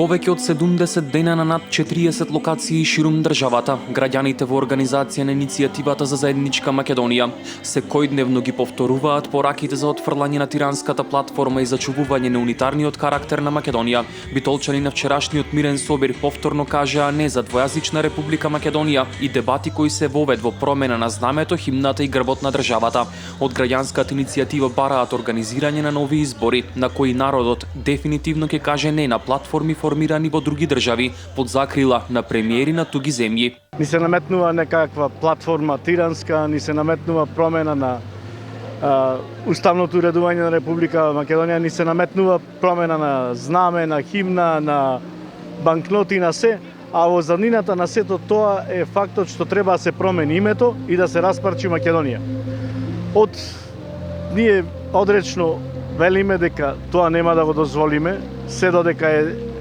Повеќе од 70 дена на над 40 локации ширум државата, граѓаните во организација на иницијативата за заедничка Македонија секојдневно ги повторуваат пораките за отфрлање на тиранската платформа и зачувување на унитарниот карактер на Македонија. Битолчани на вчерашниот мирен собир повторно кажаа не за двојазична Република Македонија и дебати кои се вовед во промена на знамето, химната и грбот на државата. Од граѓанската иницијатива бараат организирање на нови избори, на кои народот дефинитивно ќе каже не на платформи формирани во други држави под закрила на премиери на туги земји. Ни се наметнува некаква платформа тиранска, ни се наметнува промена на уставното уредување на Република Македонија, ни се наметнува промена на знаме, на химна, на банкноти, на се, а во заднината на сето тоа е фактот што треба да се промени името и да се распарчи Македонија. Ние одречно велиме дека тоа нема да го дозволиме, се додека е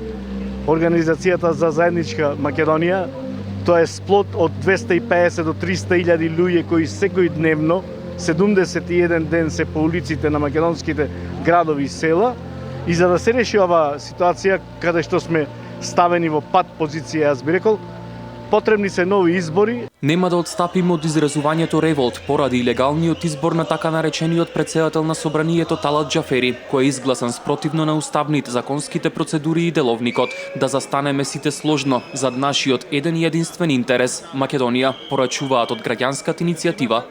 Организацијата за заедничка Македонија. Тоа е сплот од 250 до 300.000 луѓе кои секојдневно 71 ден се по улиците на македонските градови и села, и за да се реши оваа ситуација каде што сме ставени во пат позиција, јас би рекол, потребни се нови избори. Нема да отстапиме од изразувањето револт поради илегалниот избор на така наречениот претседател на собранието Талат Џафери, кој е изгласан спротивно на уставните, законските процедури и деловникот. Да застанеме сите сложно зад нашиот еден и единствен интерес Македонија, порачуваат од граѓанската иницијатива